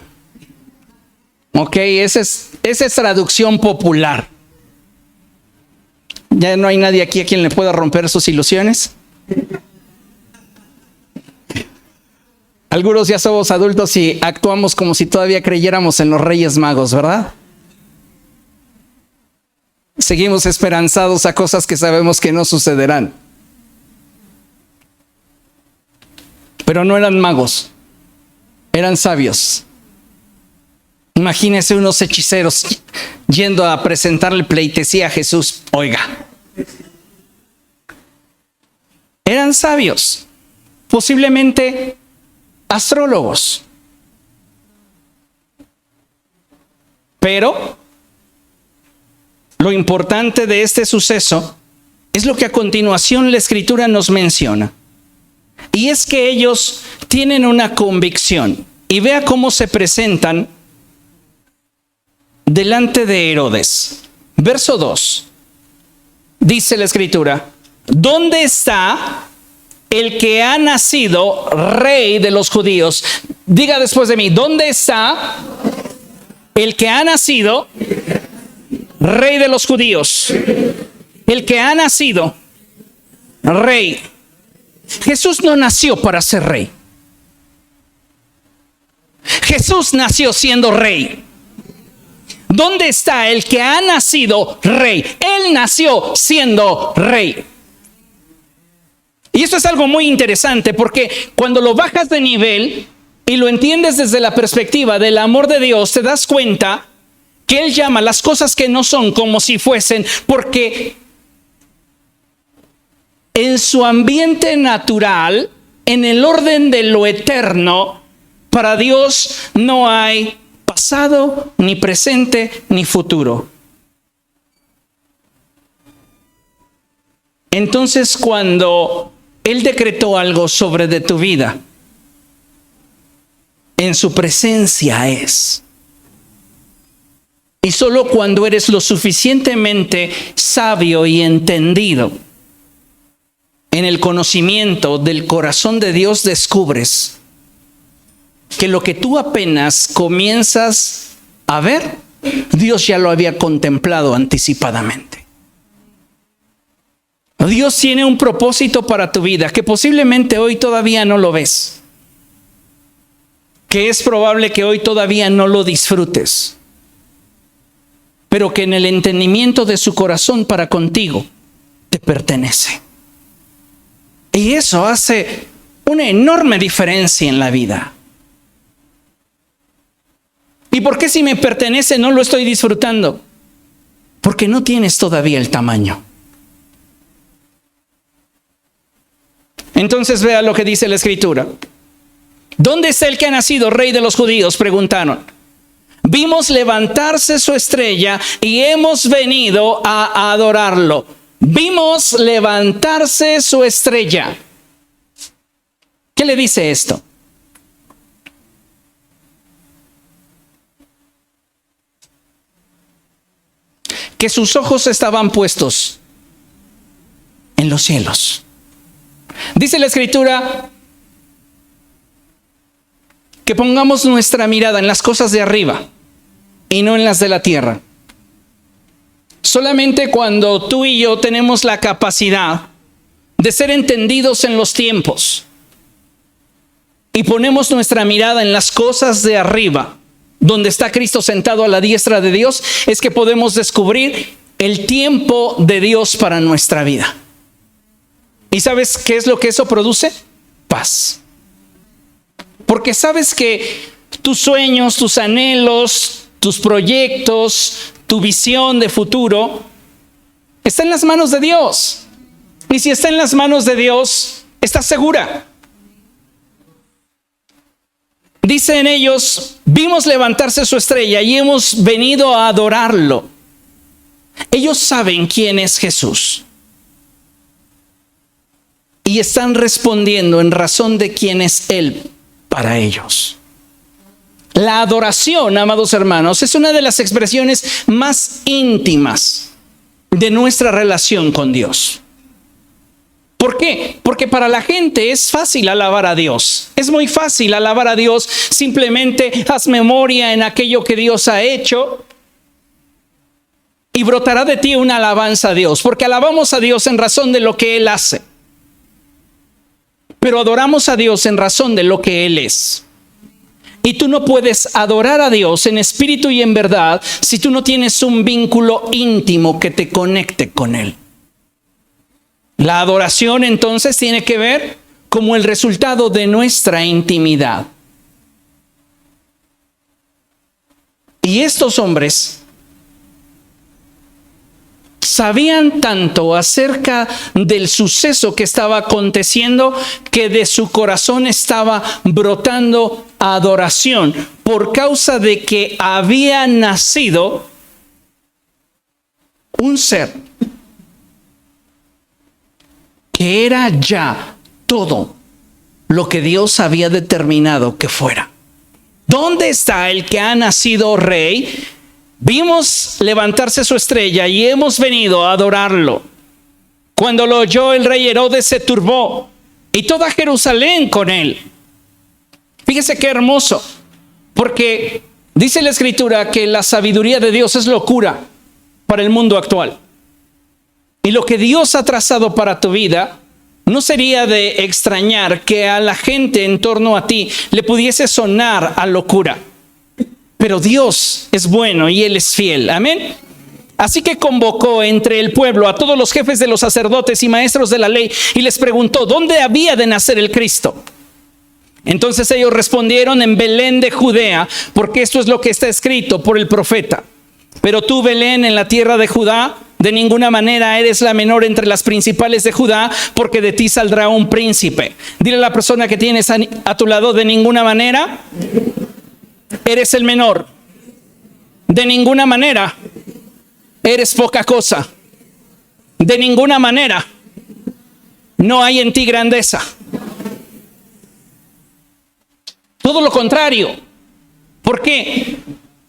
Ok, esa es traducción popular. ¿Ya no hay nadie aquí a quien le pueda romper sus ilusiones? Algunos ya somos adultos y actuamos como si todavía creyéramos en los Reyes Magos, ¿verdad? Seguimos esperanzados a cosas que sabemos que no sucederán. Pero no eran magos, eran sabios. Imagínense unos hechiceros yendo a presentarle pleitesía a Jesús. Oiga, eran sabios, posiblemente astrólogos. Pero lo importante de este suceso es lo que a continuación la Escritura nos menciona. Y es que ellos tienen una convicción. Y vea cómo se presentan delante de Herodes. Verso 2. Dice la Escritura: ¿dónde está el que ha nacido rey de los judíos? Diga después de mí, ¿dónde está el que ha nacido rey de los judíos? El que ha nacido rey. Jesús no nació para ser rey. Jesús nació siendo rey. ¿Dónde está el que ha nacido rey? Él nació siendo rey. Y esto es algo muy interesante, porque cuando lo bajas de nivel y lo entiendes desde la perspectiva del amor de Dios, te das cuenta que Él llama las cosas que no son como si fuesen, porque en su ambiente natural, en el orden de lo eterno, para Dios no hay pasado, ni presente, ni futuro. Entonces, cuando Él decretó algo sobre de tu vida, en su presencia es. Y solo cuando eres lo suficientemente sabio y entendido en el conocimiento del corazón de Dios, descubres que lo que tú apenas comienzas a ver, Dios ya lo había contemplado anticipadamente. Dios tiene un propósito para tu vida que posiblemente hoy todavía no lo ves, que es probable que hoy todavía no lo disfrutes, pero que en el entendimiento de su corazón para contigo te pertenece. Y eso hace una enorme diferencia en la vida. ¿Y por qué si me pertenece no lo estoy disfrutando? Porque no tienes todavía el tamaño. Entonces vea lo que dice la Escritura. ¿Dónde está el que ha nacido rey de los judíos?, preguntaron. Vimos levantarse su estrella y hemos venido a adorarlo. Vimos levantarse su estrella. ¿Qué le dice esto? Que sus ojos estaban puestos en los cielos. Dice la Escritura que pongamos nuestra mirada en las cosas de arriba y no en las de la tierra. Solamente cuando tú y yo tenemos la capacidad de ser entendidos en los tiempos y ponemos nuestra mirada en las cosas de arriba, donde está Cristo sentado a la diestra de Dios, es que podemos descubrir el tiempo de Dios para nuestra vida. ¿Y sabes qué es lo que eso produce? Paz. Porque sabes que tus sueños, tus anhelos, tus proyectos, tu visión de futuro está en las manos de Dios. Y si está en las manos de Dios, estás segura. Dicen ellos, vimos levantarse su estrella y hemos venido a adorarlo. Ellos saben quién es Jesús. Y están respondiendo en razón de quién es Él para ellos. La adoración, amados hermanos, es una de las expresiones más íntimas de nuestra relación con Dios. ¿Por qué? Porque para la gente es fácil alabar a Dios. Es muy fácil alabar a Dios. Simplemente haz memoria en aquello que Dios ha hecho y brotará de ti una alabanza a Dios. Porque alabamos a Dios en razón de lo que Él hace. Pero adoramos a Dios en razón de lo que Él es. Y tú no puedes adorar a Dios en espíritu y en verdad si tú no tienes un vínculo íntimo que te conecte con Él. La adoración entonces tiene que ver como el resultado de nuestra intimidad. Y estos hombres sabían tanto acerca del suceso que estaba aconteciendo que de su corazón estaba brotando adoración por causa de que había nacido un ser que era ya todo lo que Dios había determinado que fuera. ¿Dónde está el que ha nacido rey? Vimos levantarse su estrella y hemos venido a adorarlo. Cuando lo oyó el rey Herodes se turbó y toda Jerusalén con él. Fíjese qué hermoso, porque dice la Escritura que la sabiduría de Dios es locura para el mundo actual. Y lo que Dios ha trazado para tu vida no sería de extrañar que a la gente en torno a ti le pudiese sonar a locura. Pero Dios es bueno y Él es fiel. Amén. Así que convocó entre el pueblo a todos los jefes de los sacerdotes y maestros de la ley y les preguntó dónde había de nacer el Cristo. Entonces ellos respondieron: en Belén de Judea, porque esto es lo que está escrito por el profeta. Pero tú, Belén, en la tierra de Judá, de ninguna manera eres la menor entre las principales de Judá, porque de ti saldrá un príncipe. Dile a la persona que tienes a tu lado: de ninguna manera eres el menor. De ninguna manera eres poca cosa. De ninguna manera no hay en ti grandeza. Todo lo contrario. ¿Por qué?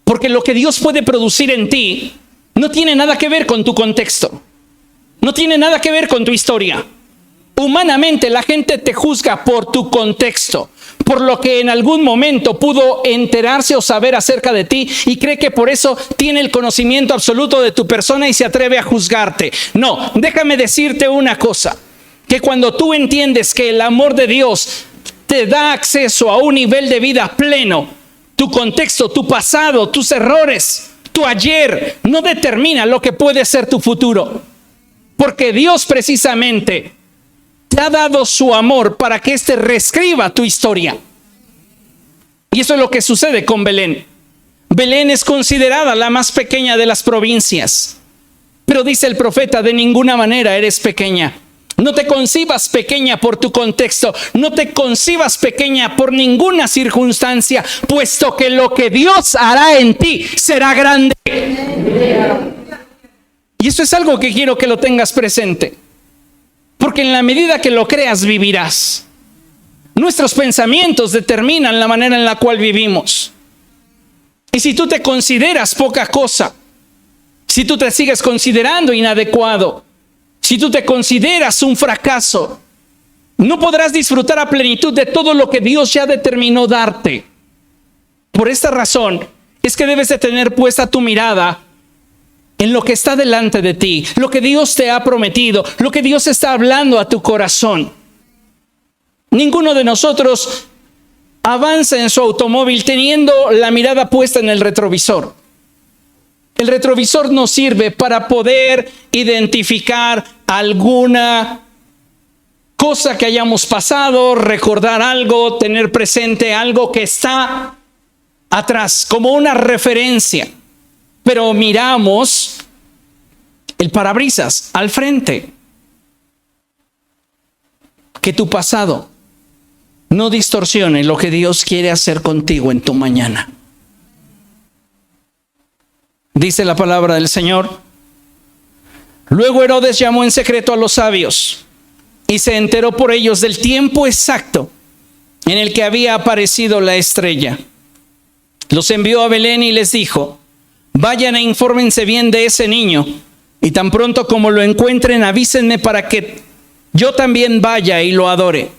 Porque lo que Dios puede producir en ti no tiene nada que ver con tu contexto. No tiene nada que ver con tu historia. Humanamente la gente te juzga por tu contexto, por lo que en algún momento pudo enterarse o saber acerca de ti y cree que por eso tiene el conocimiento absoluto de tu persona y se atreve a juzgarte. No, déjame decirte una cosa, que cuando tú entiendes que el amor de Dios te da acceso a un nivel de vida pleno, tu contexto, tu pasado, tus errores, tu ayer no determina lo que puede ser tu futuro, porque Dios precisamente te ha dado su amor para que éste reescriba tu historia. Y eso es lo que sucede con Belén. Belén es considerada la más pequeña de las provincias, pero dice el profeta: de ninguna manera eres pequeña. No te concibas pequeña por tu contexto, no te concibas pequeña por ninguna circunstancia, puesto que lo que Dios hará en ti será grande. Y eso es algo que quiero que lo tengas presente, porque en la medida que lo creas, vivirás. Nuestros pensamientos determinan la manera en la cual vivimos. Y si tú te consideras poca cosa, si tú te sigues considerando inadecuado, si tú te consideras un fracaso, no podrás disfrutar a plenitud de todo lo que Dios ya determinó darte. Por esta razón es que debes de tener puesta tu mirada en lo que está delante de ti, lo que Dios te ha prometido, lo que Dios está hablando a tu corazón. Ninguno de nosotros avanza en su automóvil teniendo la mirada puesta en el retrovisor. El retrovisor nos sirve para poder identificar alguna cosa que hayamos pasado, recordar algo, tener presente algo que está atrás, como una referencia. Pero miramos el parabrisas al frente. Que tu pasado no distorsione lo que Dios quiere hacer contigo en tu mañana. Dice la palabra del Señor. Luego Herodes llamó en secreto a los sabios y se enteró por ellos del tiempo exacto en el que había aparecido la estrella. Los envió a Belén y les dijo: vayan e infórmense bien de ese niño, y tan pronto como lo encuentren avísenme para que yo también vaya y lo adore.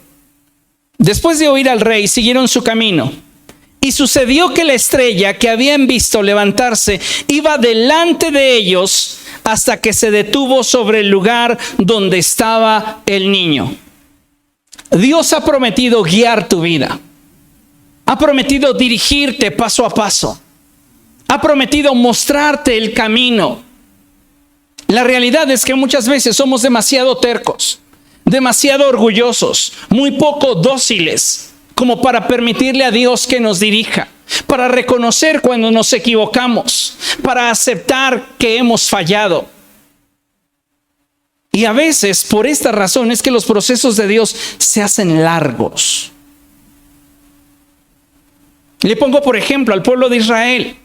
Después de oír al rey, siguieron su camino. Y sucedió que la estrella que habían visto levantarse iba delante de ellos hasta que se detuvo sobre el lugar donde estaba el niño. Dios ha prometido guiar tu vida. Ha prometido dirigirte paso a paso. Ha prometido mostrarte el camino. La realidad es que muchas veces somos demasiado tercos, demasiado orgullosos, muy poco dóciles como para permitirle a Dios que nos dirija, para reconocer cuando nos equivocamos, para aceptar que hemos fallado. Y a veces por esta razón es que los procesos de Dios se hacen largos. Le pongo por ejemplo al pueblo de Israel.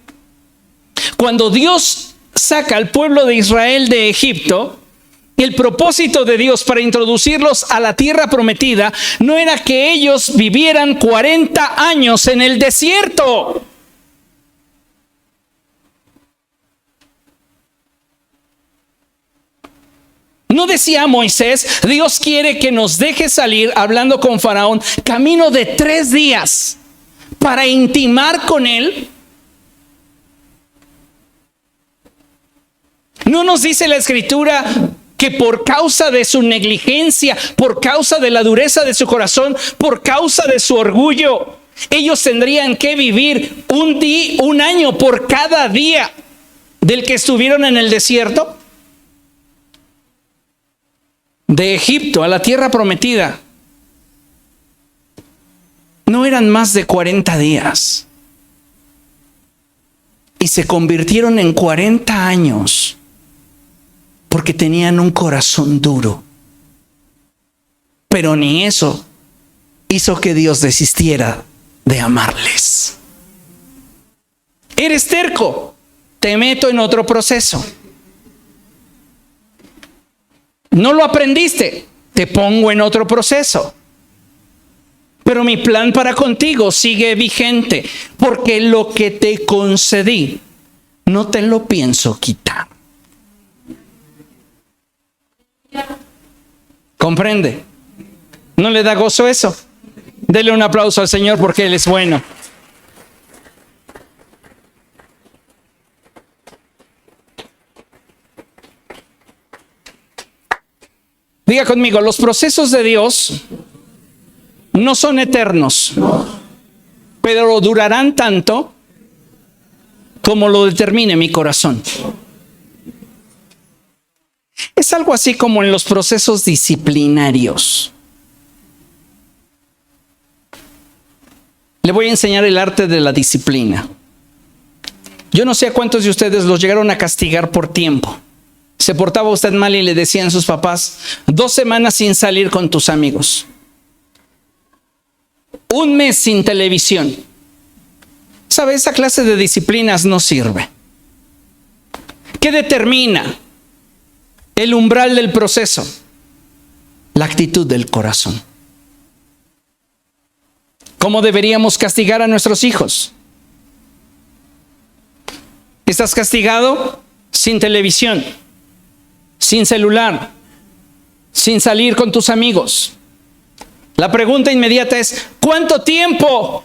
Cuando Dios saca al pueblo de Israel de Egipto, el propósito de Dios para introducirlos a la tierra prometida no era que ellos vivieran 40 años en el desierto. No decía Moisés: Dios quiere que nos deje salir, hablando con Faraón, camino de 3 días para intimar con él. No nos dice la Escritura que por causa de su negligencia, por causa de la dureza de su corazón, por causa de su orgullo, ellos tendrían que vivir un año por cada día del que estuvieron en el desierto. De Egipto a la tierra prometida no eran más de 40 días. Y se convirtieron en 40 años. Porque tenían un corazón duro. Pero ni eso hizo que Dios desistiera de amarles. Eres terco, te meto en otro proceso. No lo aprendiste, te pongo en otro proceso. Pero mi plan para contigo sigue vigente, porque lo que te concedí no te lo pienso quitar. ¿Comprende? ¿No le da gozo eso? Dele un aplauso al Señor porque Él es bueno. Diga conmigo: los procesos de Dios no son eternos, pero durarán tanto como lo determine mi corazón. Es algo así como en los procesos disciplinarios. Le voy a enseñar el arte de la disciplina. Yo no sé a cuántos de ustedes los llegaron a castigar por tiempo. Se portaba usted mal y le decían sus papás: 2 semanas sin salir con tus amigos, 1 mes sin televisión. ¿Sabe? Esa clase de disciplinas no sirve. ¿Qué determina el umbral del proceso? La actitud del corazón. ¿Cómo deberíamos castigar a nuestros hijos? ¿Estás castigado? Sin televisión, sin celular, sin salir con tus amigos. La pregunta inmediata es: ¿cuánto tiempo?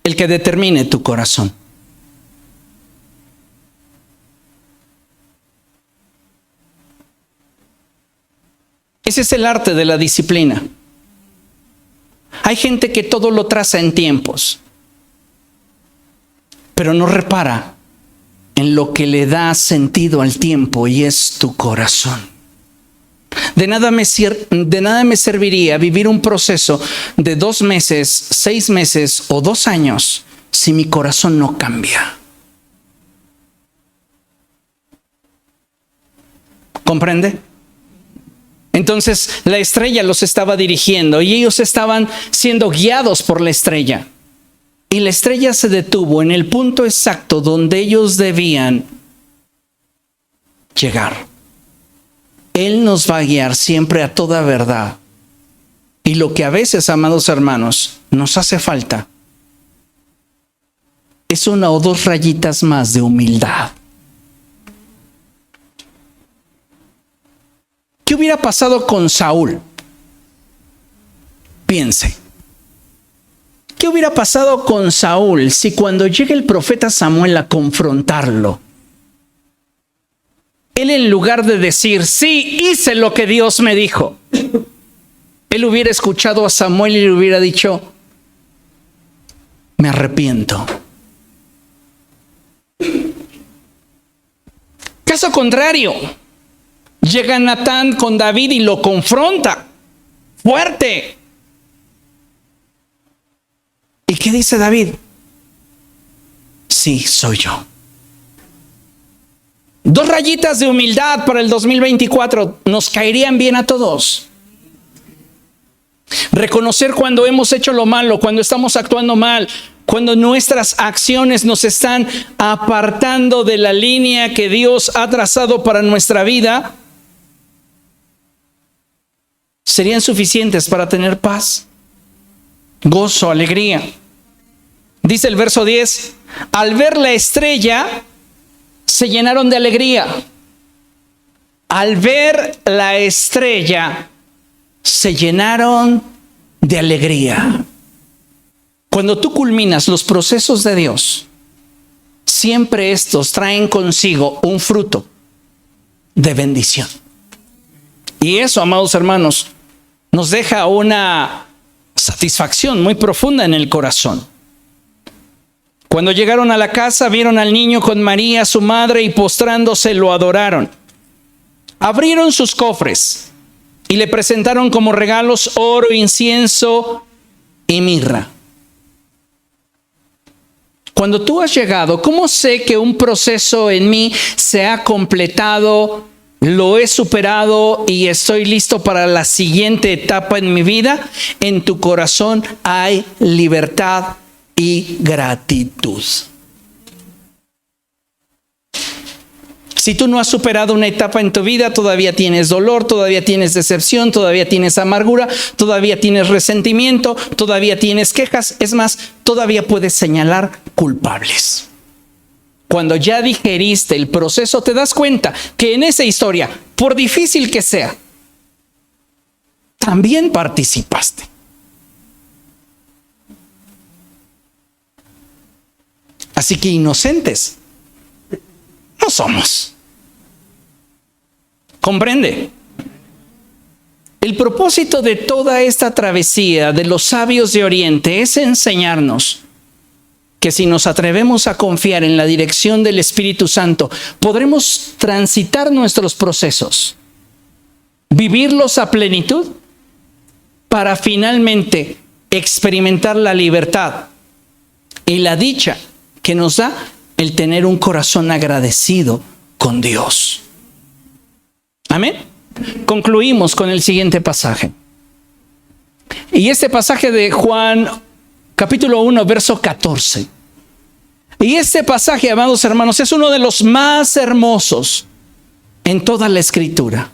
El que determine tu corazón. Ese es el arte de la disciplina. Hay gente que todo lo traza en tiempos, pero no repara en lo que le da sentido al tiempo, y es tu corazón. De nada me serviría vivir un proceso de 2 meses, 6 meses o 2 años si mi corazón no cambia. ¿Comprende? Entonces la estrella los estaba dirigiendo y ellos estaban siendo guiados por la estrella. Y la estrella se detuvo en el punto exacto donde ellos debían llegar. Él nos va a guiar siempre a toda verdad. Y lo que a veces, amados hermanos, nos hace falta es 1 o 2 rayitas más de humildad. ¿Qué hubiera pasado con Saúl? Piense. ¿Qué hubiera pasado con Saúl si cuando llega el profeta Samuel a confrontarlo, él en lugar de decir, sí, hice lo que Dios me dijo, él hubiera escuchado a Samuel y le hubiera dicho, me arrepiento? Caso contrario, llega Natán con David y lo confronta fuerte. ¿Y qué dice David? Sí, soy yo. 2 rayitas de humildad para el 2024 nos caerían bien a todos. Reconocer cuando hemos hecho lo malo, cuando estamos actuando mal, cuando nuestras acciones nos están apartando de la línea que Dios ha trazado para nuestra vida, serían suficientes para tener paz, gozo, alegría. Dice el verso 10, al ver la estrella, se llenaron de alegría. Al ver la estrella, se llenaron de alegría. Cuando tú culminas los procesos de Dios, siempre estos traen consigo un fruto de bendición. Y eso, amados hermanos, nos deja una satisfacción muy profunda en el corazón. Cuando llegaron a la casa, vieron al niño con María, su madre, y postrándose lo adoraron. Abrieron sus cofres y le presentaron como regalos oro, incienso y mirra. Cuando tú has llegado, ¿cómo sé que un proceso en mí se ha completado, lo he superado y estoy listo para la siguiente etapa en mi vida? En tu corazón hay libertad y gratitud. Si tú no has superado una etapa en tu vida, todavía tienes dolor, todavía tienes decepción, todavía tienes amargura, todavía tienes resentimiento, todavía tienes quejas. Es más, todavía puedes señalar culpables. Cuando ya digeriste el proceso, te das cuenta que en esa historia, por difícil que sea, también participaste. Así que inocentes no somos. ¿Comprende? El propósito de toda esta travesía de los sabios de Oriente es enseñarnos que si nos atrevemos a confiar en la dirección del Espíritu Santo, podremos transitar nuestros procesos, vivirlos a plenitud, para finalmente experimentar la libertad y la dicha que nos da el tener un corazón agradecido con Dios. Amén. Concluimos con el siguiente pasaje. Y este pasaje de Juan, capítulo 1, verso 14. Y este pasaje, amados hermanos, es uno de los más hermosos en toda la Escritura.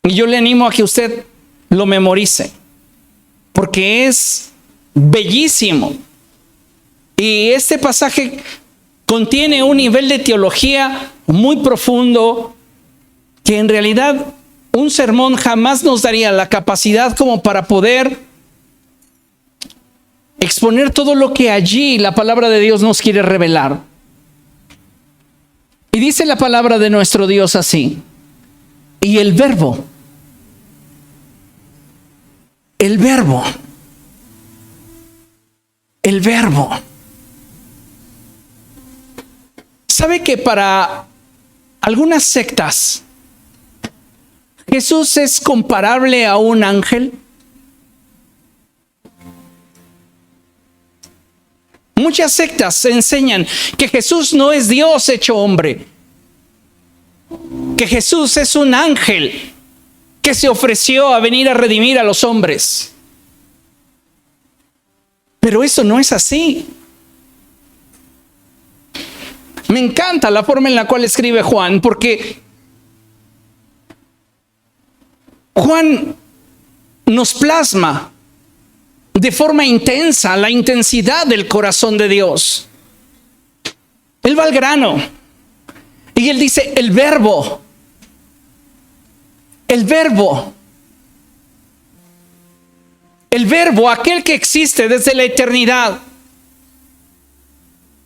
Y yo le animo a que usted lo memorice, porque es bellísimo. Y este pasaje contiene un nivel de teología muy profundo que en realidad un sermón jamás nos daría la capacidad como para poder exponer todo lo que allí la palabra de Dios nos quiere revelar. Y dice la palabra de nuestro Dios así: y el verbo ¿sabe que para algunas sectas ¿Jesús es comparable a un ángel? Muchas sectas enseñan que Jesús no es Dios hecho hombre, que Jesús es un ángel que se ofreció a venir a redimir a los hombres. Pero eso no es así. Me encanta la forma en la cual escribe Juan, porque Juan nos plasma de forma intensa la intensidad del corazón de Dios. Él va al grano y él dice: el verbo, aquel que existe desde la eternidad,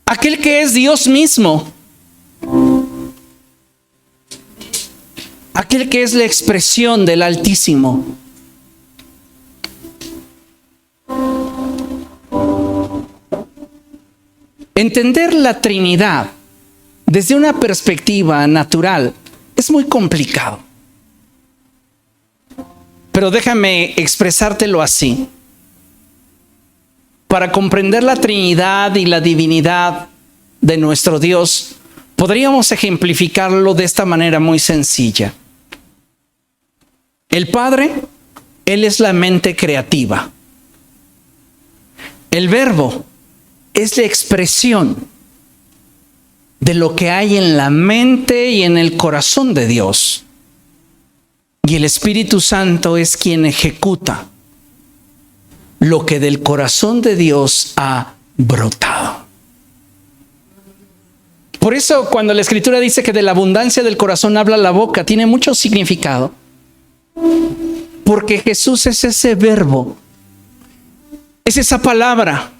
aquel que es Dios mismo, aquel que es la expresión del Altísimo. Entender la Trinidad desde una perspectiva natural es muy complicado. Pero déjame expresártelo así. Para comprender la Trinidad y la divinidad de nuestro Dios, podríamos ejemplificarlo de esta manera muy sencilla. El Padre, Él es la mente creativa. El Verbo es la expresión de lo que hay en la mente y en el corazón de Dios. Y el Espíritu Santo es quien ejecuta lo que del corazón de Dios ha brotado. Por eso, cuando la Escritura dice que de la abundancia del corazón habla la boca, tiene mucho significado. Porque Jesús es ese verbo, es esa palabra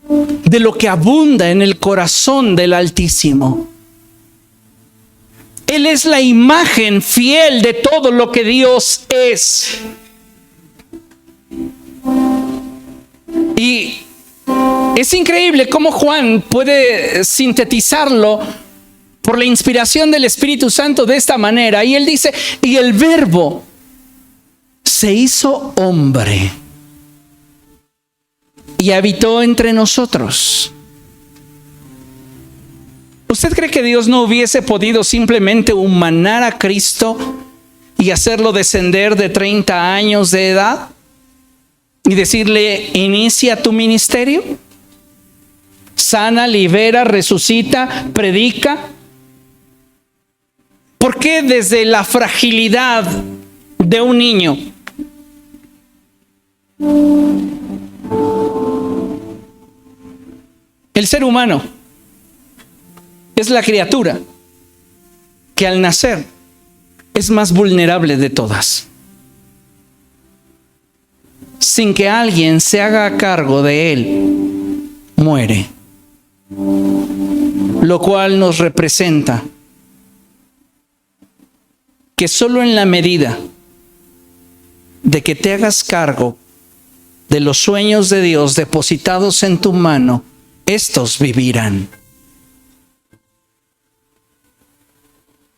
de lo que abunda en el corazón del Altísimo. Él es la imagen fiel de todo lo que Dios es. Y es increíble cómo Juan puede sintetizarlo por la inspiración del Espíritu Santo de esta manera. Y él dice: y el Verbo se hizo hombre y habitó entre nosotros. ¿Usted cree que Dios no hubiese podido simplemente humanar a Cristo y hacerlo descender de 30 años de edad y decirle: inicia tu ministerio? Sana, libera, resucita, predica. ¿Por qué desde la fragilidad de un niño el ser humano es la criatura que al nacer es más vulnerable de todas? Sin que alguien se haga cargo de él, muere. Lo cual nos representa que solo en la medida de que te hagas cargo de los sueños de Dios depositados en tu mano, estos vivirán.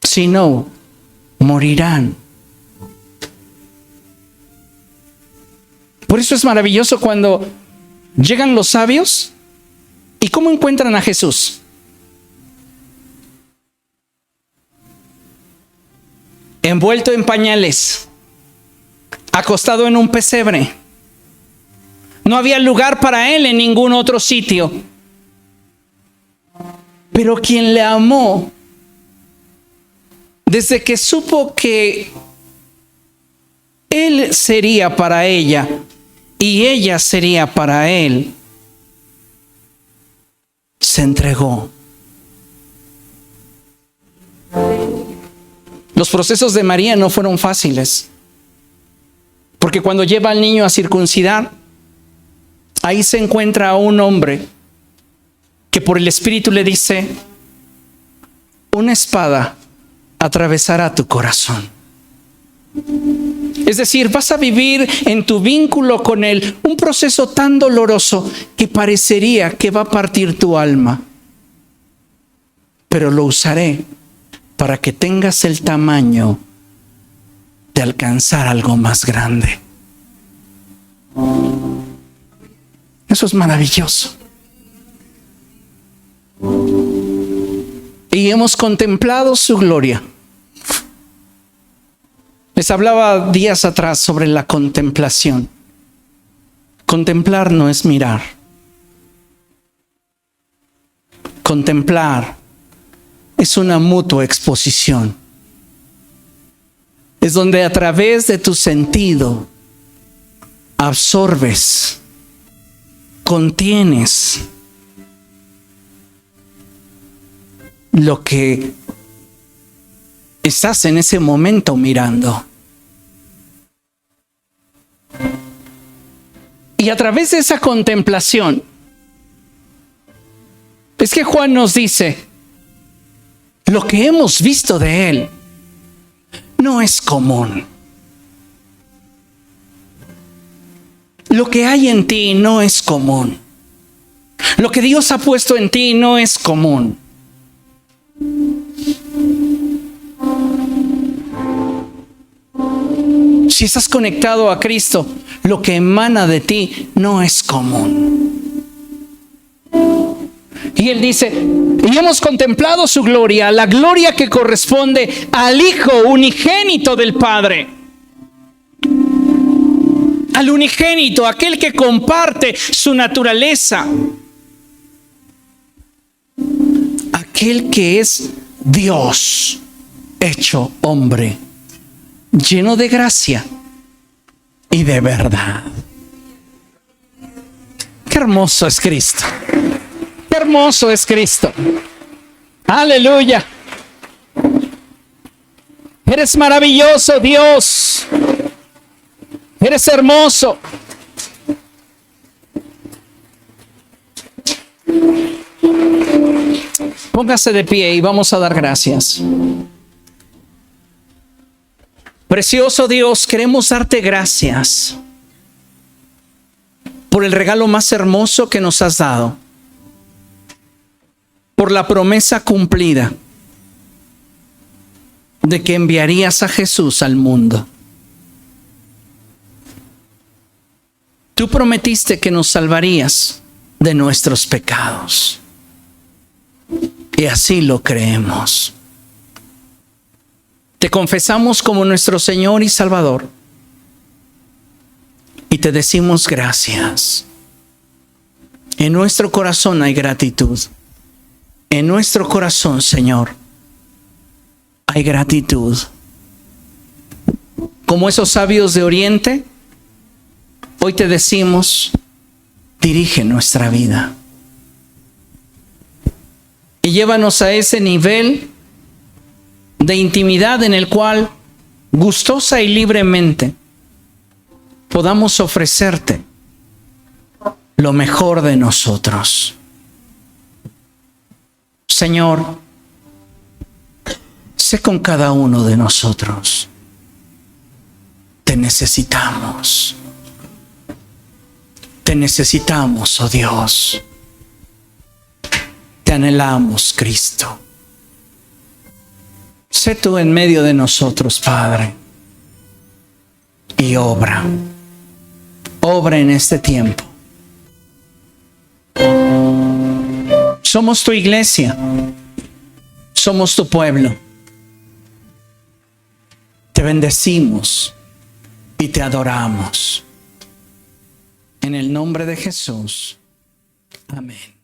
Si no, morirán. Por eso es maravilloso cuando llegan los sabios y ¿cómo encuentran a Jesús? Envuelto en pañales, acostado en un pesebre. No había lugar para él en ningún otro sitio. Pero quien le amó, desde que supo que él sería para ella y ella sería para él, se entregó. Los procesos de María no fueron fáciles, porque cuando lleva al niño a circuncidar, ahí se encuentra a un hombre que por el Espíritu le dice: una espada atravesará tu corazón. Es decir, vas a vivir en tu vínculo con Él un proceso tan doloroso que parecería que va a partir tu alma. Pero lo usaré para que tengas el tamaño de alcanzar algo más grande. Eso es maravilloso. Y hemos contemplado su gloria. Les hablaba días atrás sobre la contemplación. Contemplar no es mirar. Contemplar es una mutua exposición. Es donde a través de tu sentido absorbes, contienes lo que estás en ese momento mirando. Y a través de esa contemplación, es que Juan nos dice, lo que hemos visto de Él no es común. Lo que hay en ti no es común. Lo que Dios ha puesto en ti no es común. Si estás conectado a Cristo, lo que emana de ti no es común. Y Él dice, y hemos contemplado su gloria, la gloria que corresponde al Hijo unigénito del Padre. Al unigénito, aquel que comparte su naturaleza. Aquel que es Dios hecho hombre, lleno de gracia y de verdad. Qué hermoso es Cristo. Qué hermoso es Cristo. Aleluya. Eres maravilloso, Dios. Eres hermoso. Póngase de pie y vamos a dar gracias. Precioso Dios, queremos darte gracias por el regalo más hermoso que nos has dado, por la promesa cumplida de que enviarías a Jesús al mundo. Tú prometiste que nos salvarías de nuestros pecados. Y así lo creemos. Te confesamos como nuestro Señor y Salvador. Y te decimos gracias. En nuestro corazón hay gratitud. En nuestro corazón, Señor, hay gratitud. Como esos sabios de Oriente, hoy te decimos, dirige nuestra vida. Y llévanos a ese nivel de intimidad en el cual, gustosa y libremente, podamos ofrecerte lo mejor de nosotros. Señor, sé con cada uno de nosotros. Te necesitamos. Te necesitamos, oh Dios. Te anhelamos, Cristo. Sé tú en medio de nosotros, Padre. Y obra. Obra en este tiempo. Somos tu iglesia. Somos tu pueblo. Te bendecimos y te adoramos. En el nombre de Jesús. Amén.